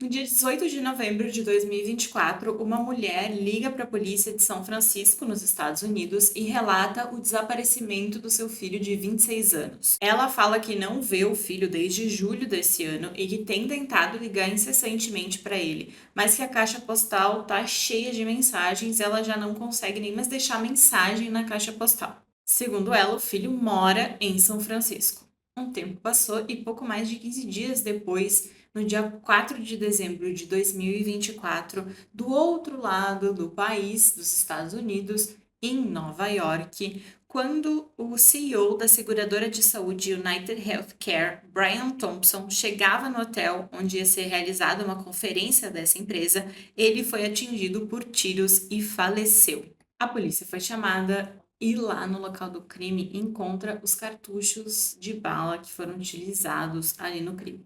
No dia 18 de novembro de 2024, uma mulher liga para a polícia de São Francisco, nos Estados Unidos, e relata o desaparecimento do seu filho de 26 anos. Ela fala que não vê o filho desde julho desse ano e que tem tentado ligar incessantemente para ele, mas que a caixa postal está cheia de mensagens e ela já não consegue nem mais deixar mensagem na caixa postal. Segundo ela, o filho mora em São Francisco. Um tempo passou e pouco mais de 15 dias depois, no dia 4 de dezembro de 2024, do outro lado do país, dos Estados Unidos, em Nova York, quando o CEO da seguradora de saúde United Healthcare, Brian Thompson, chegava no hotel onde ia ser realizada uma conferência dessa empresa, ele foi atingido por tiros e faleceu. A polícia foi chamada e lá no local do crime encontra os cartuchos de bala que foram utilizados ali no crime.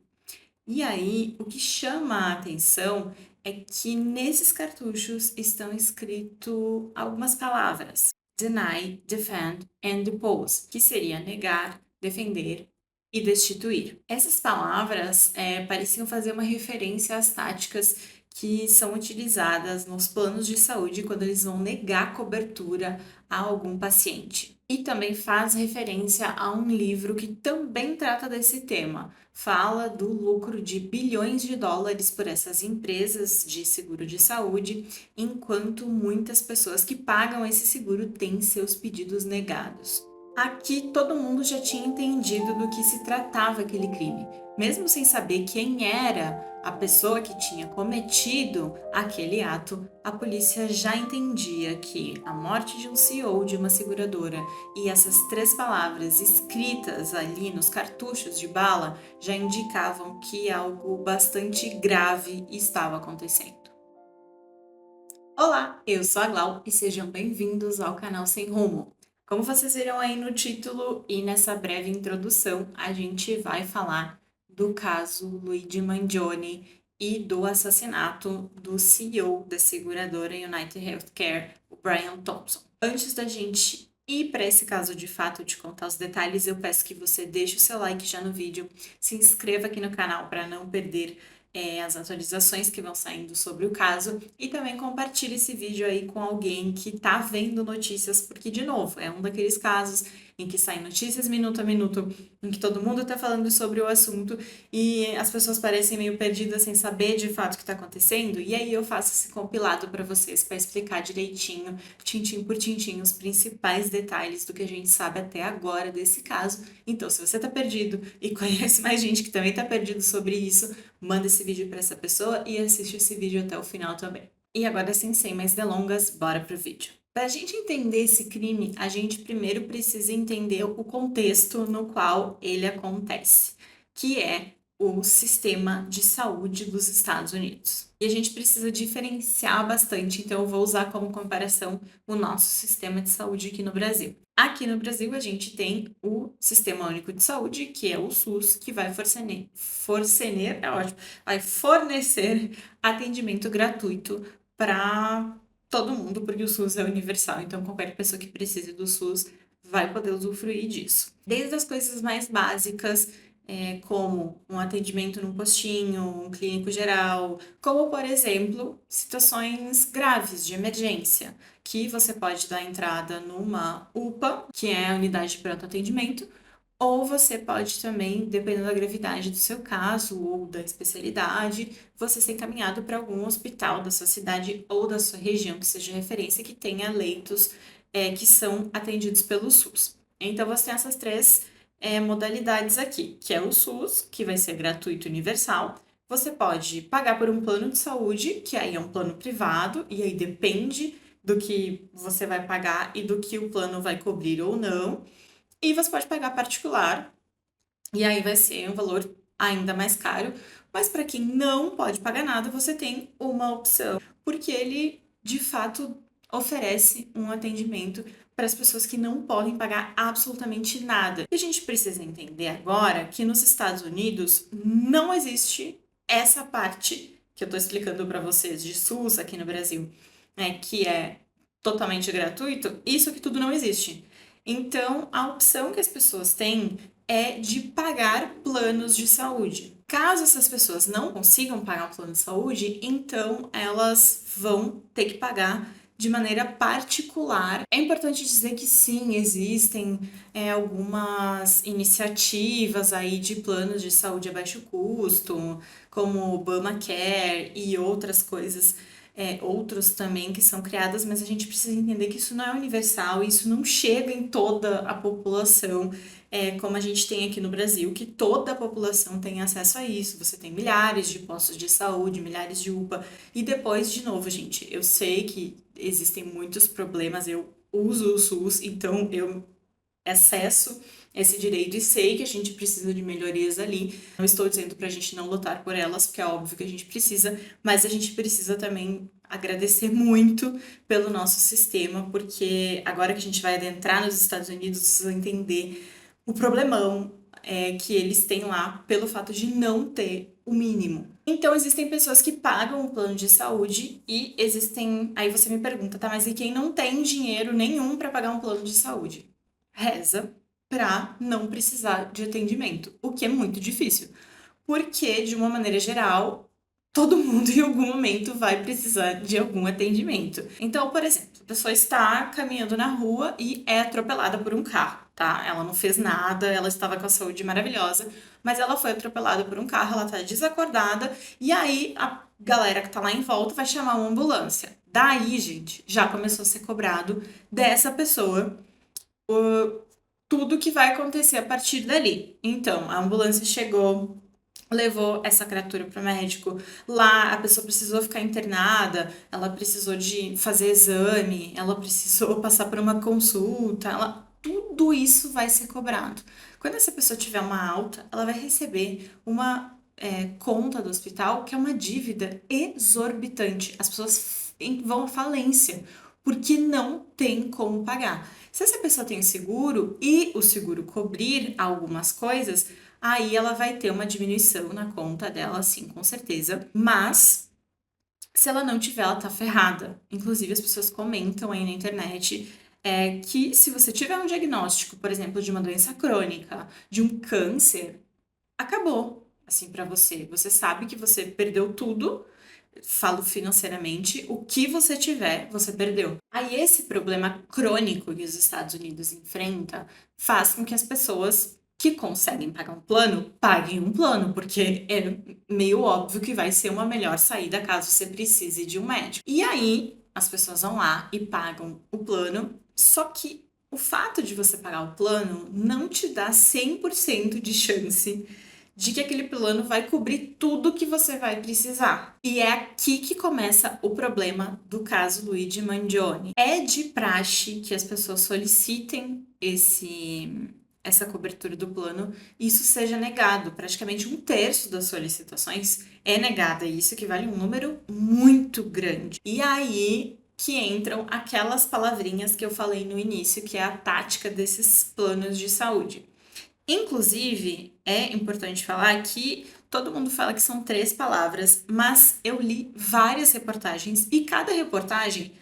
E aí, o que chama a atenção é que nesses cartuchos estão escrito algumas palavras: deny, defend and depose, que seria negar, defender e destituir. Essas palavras pareciam fazer uma referência às táticas que são utilizadas nos planos de saúde quando eles vão negar cobertura a algum paciente. E também faz referência a um livro que também trata desse tema. Fala do lucro de bilhões de dólares por essas empresas de seguro de saúde, enquanto muitas pessoas que pagam esse seguro têm seus pedidos negados. Aqui todo mundo já tinha entendido do que se tratava aquele crime, mesmo sem saber quem era a pessoa que tinha cometido aquele ato. A polícia já entendia que a morte de um CEO de uma seguradora e essas três palavras escritas ali nos cartuchos de bala já indicavam que algo bastante grave estava acontecendo. Olá, eu sou a Glau e sejam bem-vindos ao canal Sem Rumo. Como vocês viram aí no título e nessa breve introdução, a gente vai falar do caso Luigi Mangione e do assassinato do CEO da seguradora United Healthcare, o Brian Thompson. Antes da gente ir para esse caso de fato de contar os detalhes, eu peço que você deixe o seu like já no vídeo, se inscreva aqui no canal para não perder as atualizações que vão saindo sobre o caso e também compartilhe esse vídeo aí com alguém que tá vendo notícias, porque, de novo, é um daqueles casos em que saem notícias minuto a minuto, em que todo mundo tá falando sobre o assunto e as pessoas parecem meio perdidas sem saber de fato o que tá acontecendo, e aí eu faço esse compilado para vocês para explicar direitinho, tintim por tintim, os principais detalhes do que a gente sabe até agora desse caso. Então, se você tá perdido e conhece mais gente que também tá perdido sobre isso, manda esse vídeo para essa pessoa e assiste esse vídeo até o final também. E agora sim, sem mais delongas, bora pro vídeo. Para a gente entender esse crime, a gente primeiro precisa entender o contexto no qual ele acontece, que é o sistema de saúde dos Estados Unidos. E a gente precisa diferenciar bastante, então eu vou usar como comparação o nosso sistema de saúde aqui no Brasil. Aqui no Brasil, a gente tem o Sistema Único de Saúde, que é o SUS, que vai vai fornecer atendimento gratuito para todo mundo, porque o SUS é universal, então qualquer pessoa que precise do SUS vai poder usufruir disso. Desde as coisas mais básicas, como um atendimento num postinho, um clínico geral, como, por exemplo, situações graves de emergência, que você pode dar entrada numa UPA, que é a unidade de pronto atendimento, ou você pode também, dependendo da gravidade do seu caso ou da especialidade, você ser encaminhado para algum hospital da sua cidade ou da sua região que seja referência, que tenha leitos que são atendidos pelo SUS. Então, você tem essas três modalidades aqui, que é o SUS, que vai ser gratuito e universal. Você pode pagar por um plano de saúde, que aí é um plano privado, e aí depende do que você vai pagar e do que o plano vai cobrir ou não. E você pode pagar particular, e aí vai ser um valor ainda mais caro. Mas para quem não pode pagar nada, você tem uma opção, porque ele de fato oferece um atendimento para as pessoas que não podem pagar absolutamente nada. E a gente precisa entender agora que nos Estados Unidos não existe essa parte que eu estou explicando para vocês de SUS aqui no Brasil, né, que é totalmente gratuito. Isso que tudo não existe. Então, a opção que as pessoas têm é de pagar planos de saúde. Caso essas pessoas não consigam pagar o plano de saúde, então elas vão ter que pagar de maneira particular. É importante dizer que sim, existem algumas iniciativas aí de planos de saúde a baixo custo, como o Obamacare e outras coisas, outros também que são criadas, mas a gente precisa entender que isso não é universal, isso não chega em toda a população, como a gente tem aqui no Brasil, que toda a população tem acesso a isso. Você tem milhares de postos de saúde, milhares de UPA, e depois, de novo, gente, eu sei que existem muitos problemas, eu uso o SUS, então eu acesso esse direito e sei que a gente precisa de melhorias ali. Não estou dizendo para a gente não lutar por elas, porque é óbvio que a gente precisa, mas a gente precisa também agradecer muito pelo nosso sistema, porque agora que a gente vai adentrar nos Estados Unidos, precisa entender o problemão que eles têm lá pelo fato de não ter o mínimo. Então, existem pessoas que pagam o plano de saúde e existem. Aí você me pergunta, tá, mas e quem não tem dinheiro nenhum para pagar um plano de saúde? Reza para não precisar de atendimento, o que é muito difícil, porque de uma maneira geral, todo mundo em algum momento vai precisar de algum atendimento. Então, por exemplo, a pessoa está caminhando na rua e é atropelada por um carro, tá? Ela não fez nada, ela estava com a saúde maravilhosa, mas ela foi atropelada por um carro, ela tá desacordada, e aí a galera que tá lá em volta vai chamar uma ambulância. Daí, gente, já começou a ser cobrado dessa pessoa tudo que vai acontecer a partir dali. Então, a ambulância chegou, levou essa criatura para o médico. Lá, a pessoa precisou ficar internada, ela precisou de fazer exame, ela precisou passar por uma consulta, tudo isso vai ser cobrado. Quando essa pessoa tiver uma alta, ela vai receber uma conta do hospital que é uma dívida exorbitante. As pessoas vão à falência porque não tem como pagar. Se essa pessoa tem seguro e o seguro cobrir algumas coisas, aí ela vai ter uma diminuição na conta dela, sim, com certeza. Mas se ela não tiver, ela tá ferrada. Inclusive, as pessoas comentam aí na internet que se você tiver um diagnóstico, por exemplo, de uma doença crônica, de um câncer, acabou, assim, pra você. Você sabe que você perdeu tudo, falo financeiramente, o que você tiver, você perdeu. Aí esse problema crônico que os Estados Unidos enfrenta faz com que as pessoas que conseguem pagar um plano, paguem um plano, porque é meio óbvio que vai ser uma melhor saída caso você precise de um médico. E aí as pessoas vão lá e pagam o plano, só que o fato de você pagar o plano não te dá 100% de chance de que aquele plano vai cobrir tudo que você vai precisar. E é aqui que começa o problema do caso Luigi Mangione. É de praxe que as pessoas solicitem essa cobertura do plano e isso seja negado. Praticamente um terço das solicitações é negada, e isso equivale a um número muito grande. E aí que entram aquelas palavrinhas que eu falei no início, que é a tática desses planos de saúde. Inclusive, é importante falar que todo mundo fala que são 3 palavras, mas eu li várias reportagens e cada reportagem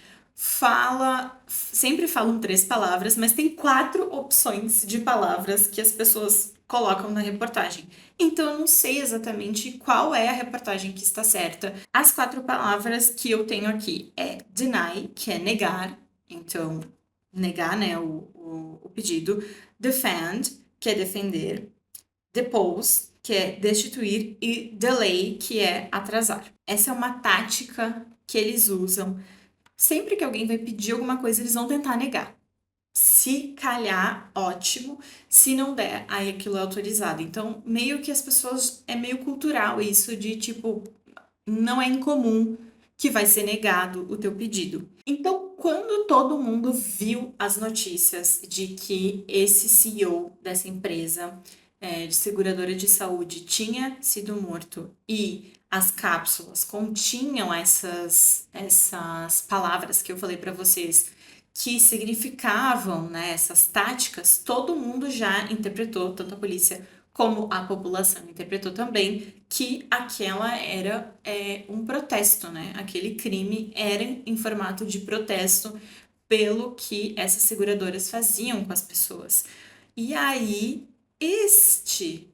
sempre falam 3 palavras, mas tem 4 opções de palavras que as pessoas colocam na reportagem. Então eu não sei exatamente qual é a reportagem que está certa. As 4 palavras que eu tenho aqui é deny, que é negar, então negar, né, o pedido, defend, que é defender, depose, que é destituir, e delay, que é atrasar. Essa é uma tática que eles usam. Sempre que alguém vai pedir alguma coisa, eles vão tentar negar. Se calhar, ótimo. Se não der, aí aquilo é autorizado. Então, meio que as pessoas. É meio cultural isso de tipo, não é incomum que vai ser negado o teu pedido. Então, quando todo mundo viu as notícias de que esse CEO dessa empresa de seguradora de saúde tinha sido morto e as cápsulas continham essas palavras que eu falei para vocês que significavam, né, essas táticas, todo mundo já interpretou, tanto a polícia como a população interpretou também, que aquela era um protesto, né? Aquele crime era em formato de protesto pelo que essas seguradoras faziam com as pessoas. E aí, este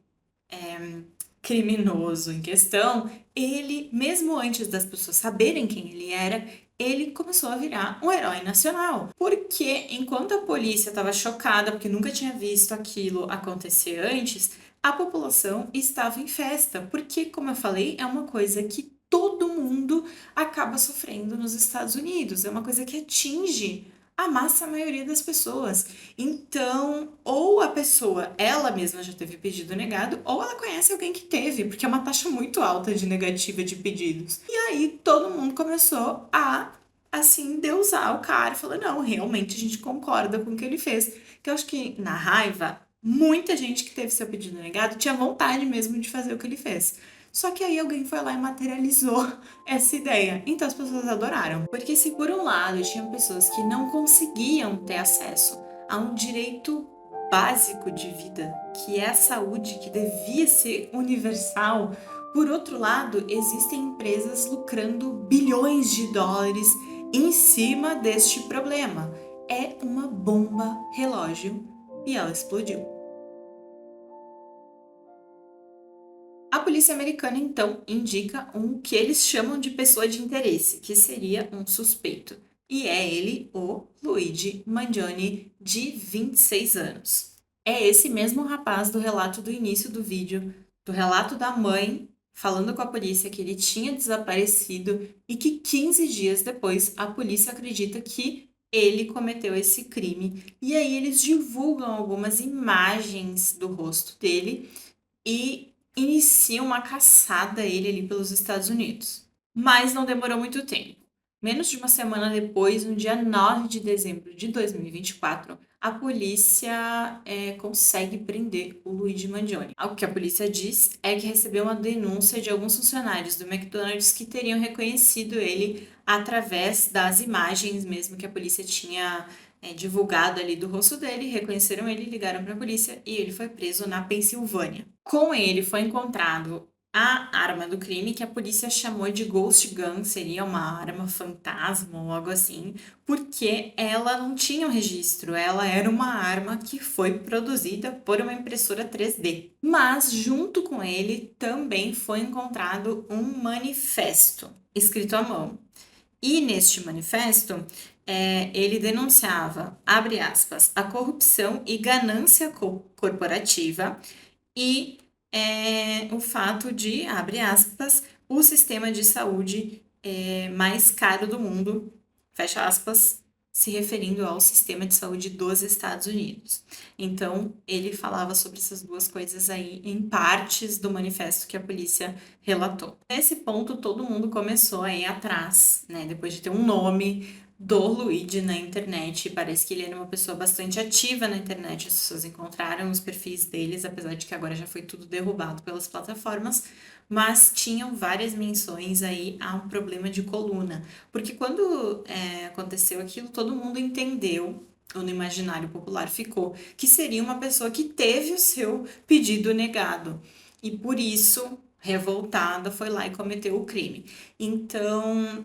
criminoso em questão, ele, mesmo antes das pessoas saberem quem ele era, ele começou a virar um herói nacional. Porque enquanto a polícia estava chocada porque nunca tinha visto aquilo acontecer antes, a população estava em festa. Porque, como eu falei, é uma coisa que todo mundo acaba sofrendo nos Estados Unidos. É uma coisa que atinge a massa maioria das pessoas. Então, ou a pessoa, ela mesma já teve pedido negado, ou ela conhece alguém que teve, porque é uma taxa muito alta de negativa de pedidos. E aí todo mundo começou a, assim, deusar o cara, falou: não, realmente a gente concorda com o que ele fez. Que eu acho que na raiva, muita gente que teve seu pedido negado tinha vontade mesmo de fazer o que ele fez. Só que aí alguém foi lá e materializou essa ideia. Então as pessoas adoraram. Porque se por um lado tinham pessoas que não conseguiam ter acesso a um direito básico de vida, que é a saúde, que devia ser universal, por outro lado, existem empresas lucrando bilhões de dólares em cima deste problema. É uma bomba relógio e ela explodiu. A polícia americana então indica um que eles chamam de pessoa de interesse, que seria um suspeito. E é ele, o Luigi Mangione, de 26 anos. É esse mesmo rapaz do relato do início do vídeo, do relato da mãe falando com a polícia que ele tinha desaparecido e que 15 dias depois a polícia acredita que ele cometeu esse crime. E aí eles divulgam algumas imagens do rosto dele e inicia uma caçada a ele ali pelos Estados Unidos. Mas não demorou muito tempo. Menos de uma semana depois, no dia 9 de dezembro de 2024, a polícia consegue prender o Luigi Mangione. O que a polícia diz é que recebeu uma denúncia de alguns funcionários do McDonald's que teriam reconhecido ele através das imagens mesmo que a polícia tinha divulgado ali do rosto dele, reconheceram ele, ligaram para a polícia e ele foi preso na Pensilvânia. Com ele foi encontrado a arma do crime, que a polícia chamou de Ghost Gun, seria uma arma fantasma ou algo assim, porque ela não tinha um registro, ela era uma arma que foi produzida por uma impressora 3D. Mas junto com ele também foi encontrado um manifesto escrito à mão. E neste manifesto, ele denunciava, abre aspas, a corrupção e ganância corporativa e o fato de, abre aspas, o sistema de saúde mais caro do mundo, fecha aspas, se referindo ao sistema de saúde dos Estados Unidos. Então, ele falava sobre essas duas coisas aí em partes do manifesto que a polícia relatou. Nesse ponto, todo mundo começou a ir atrás, né? Depois de ter um nome do Luigi na internet. Parece que ele era uma pessoa bastante ativa na internet. As pessoas encontraram os perfis deles, apesar de que agora já foi tudo derrubado pelas plataformas. Mas tinham várias menções aí a um problema de coluna. Porque quando aconteceu aquilo, todo mundo entendeu, ou no imaginário popular ficou, que seria uma pessoa que teve o seu pedido negado. E por isso, revoltada, foi lá e cometeu o crime. Então,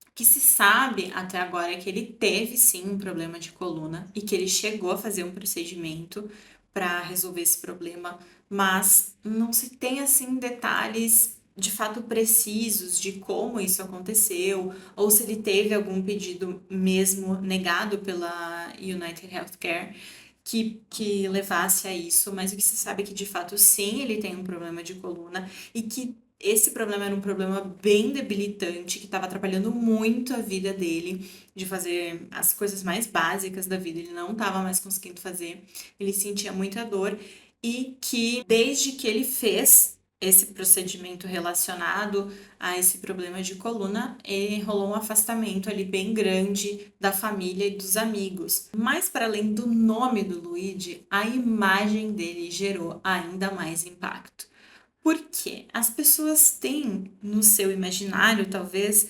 o que se sabe até agora é que ele teve sim um problema de coluna e que ele chegou a fazer um procedimento para resolver esse problema, mas não se tem assim detalhes de fato precisos de como isso aconteceu ou se ele teve algum pedido mesmo negado pela United Healthcare que levasse a isso, mas o que se sabe é que de fato sim ele tem um problema de coluna e que esse problema era um problema bem debilitante, que estava atrapalhando muito a vida dele, de fazer as coisas mais básicas da vida. Ele não estava mais conseguindo fazer, ele sentia muita dor, e que desde que ele fez esse procedimento relacionado a esse problema de coluna, rolou um afastamento ali bem grande da família e dos amigos. Mas para além do nome do Luigi, a imagem dele gerou ainda mais impacto. Porque as pessoas têm no seu imaginário, talvez,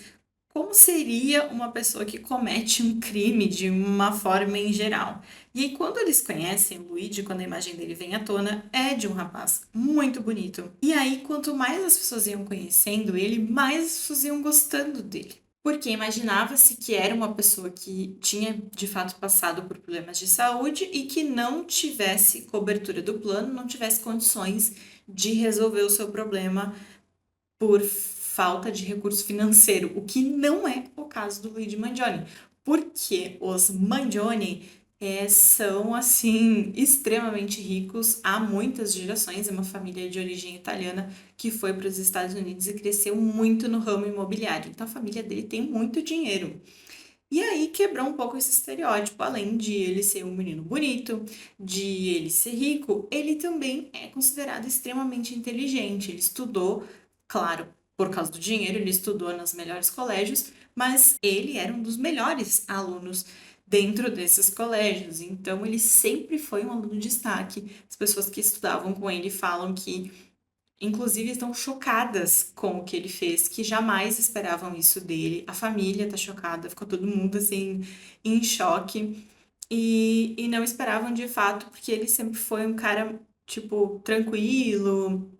como seria uma pessoa que comete um crime de uma forma em geral. E aí, quando eles conhecem o Luigi, quando a imagem dele vem à tona, é de um rapaz muito bonito. E aí, quanto mais as pessoas iam conhecendo ele, mais as pessoas iam gostando dele. porque imaginava-se que era uma pessoa que tinha de fato passado por problemas de saúde e que não tivesse cobertura do plano, não tivesse condições de resolver o seu problema por falta de recurso financeiro, o que não é o caso do Luigi Mangione, porque os Mangione são, assim, extremamente ricos há muitas gerações. É uma família de origem italiana que foi para os Estados Unidos e cresceu muito no ramo imobiliário. Então, a família dele tem muito dinheiro. E aí quebrou um pouco esse estereótipo, além de ele ser um menino bonito, de ele ser rico, ele também é considerado extremamente inteligente. Ele estudou, claro, por causa do dinheiro, ele estudou nos melhores colégios, mas ele era um dos melhores alunos dentro desses colégios. Então ele sempre foi um aluno de destaque. As pessoas que estudavam com ele falam que inclusive estão chocadas com o que ele fez, que jamais esperavam isso dele. A família tá chocada, ficou todo mundo assim em choque e não esperavam de fato, porque ele sempre foi um cara tipo tranquilo,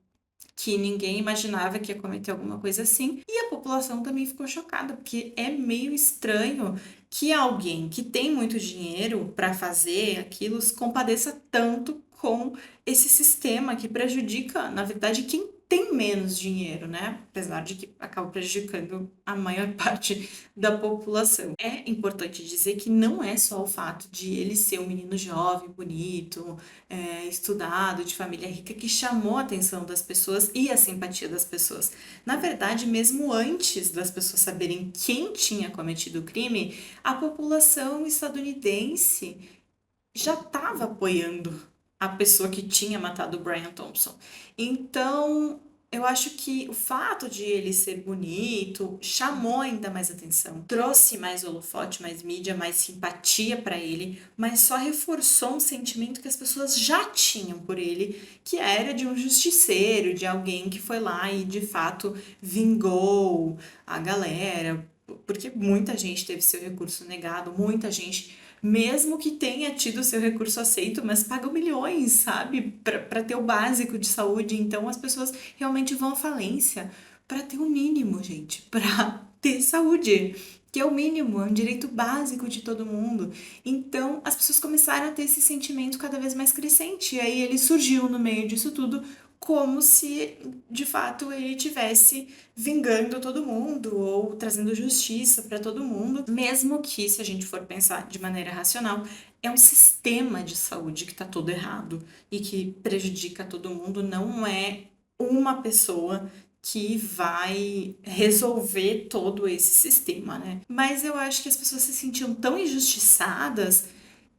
que ninguém imaginava que ia cometer alguma coisa assim. E a população também ficou chocada, porque é meio estranho que alguém que tem muito dinheiro para fazer aquilo se compadeça tanto com esse sistema que prejudica, na verdade, quem tem menos dinheiro, né? Apesar de que acaba prejudicando a maior parte da população. É importante dizer que não é só o fato de ele ser um menino jovem, bonito, estudado, de família rica, que chamou a atenção das pessoas e a simpatia das pessoas. Na verdade, mesmo antes das pessoas saberem quem tinha cometido o crime, a população estadunidense já estava apoiando a pessoa que tinha matado o Brian Thompson. Então, eu acho que o fato de ele ser bonito chamou ainda mais atenção, trouxe mais holofote, mais mídia, mais simpatia para ele, mas só reforçou um sentimento que as pessoas já tinham por ele, que era de um justiceiro, de alguém que foi lá e de fato vingou a galera, porque muita gente teve seu recurso negado, muita gente mesmo que tenha tido seu recurso aceito, mas pagam milhões, sabe, para ter o básico de saúde. Então as pessoas realmente vão à falência para ter o mínimo, gente, para ter saúde, que é o mínimo, é um direito básico de todo mundo. Então as pessoas começaram a ter esse sentimento cada vez mais crescente. E aí ele surgiu no meio disso tudo como se de fato ele tivesse vingando todo mundo ou trazendo justiça para todo mundo, mesmo que, se a gente for pensar de maneira racional, é um sistema de saúde que está todo errado e que prejudica todo mundo, não é uma pessoa que vai resolver todo esse sistema, né? Mas eu acho que as pessoas se sentiam tão injustiçadas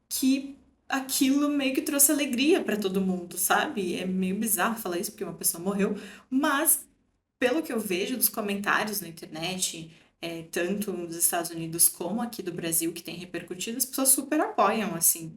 que aquilo meio que trouxe alegria para todo mundo, sabe? É meio bizarro falar isso porque uma pessoa morreu, mas pelo que eu vejo dos comentários na internet, tanto nos Estados Unidos como aqui do Brasil, que tem repercutido, as pessoas super apoiam, assim.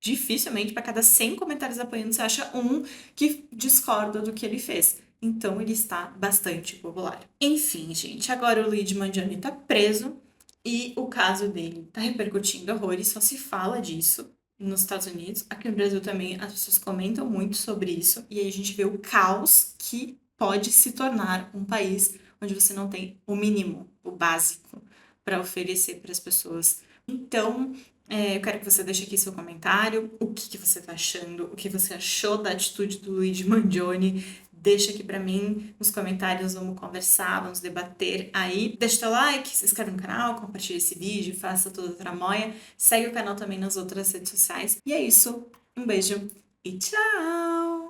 Dificilmente, para cada 100 comentários apoiando, você acha um que discorda do que ele fez. Então, ele está bastante popular. Enfim, gente, agora o Luigi Mangione tá preso e o caso dele tá repercutindo horrores, só se fala disso nos Estados Unidos. Aqui no Brasil também as pessoas comentam muito sobre isso. E aí a gente vê o caos que pode se tornar um país onde você não tem o mínimo, o básico, para oferecer para as pessoas. Então, eu quero que você deixe aqui seu comentário, o que você tá achando, o que você achou da atitude do Luigi Mangione. Deixa aqui pra mim nos comentários, vamos conversar, vamos debater aí. Deixa teu like, se inscreve no canal, compartilha esse vídeo, faça toda a tramóia. Segue o canal também nas outras redes sociais. E é isso, um beijo e tchau!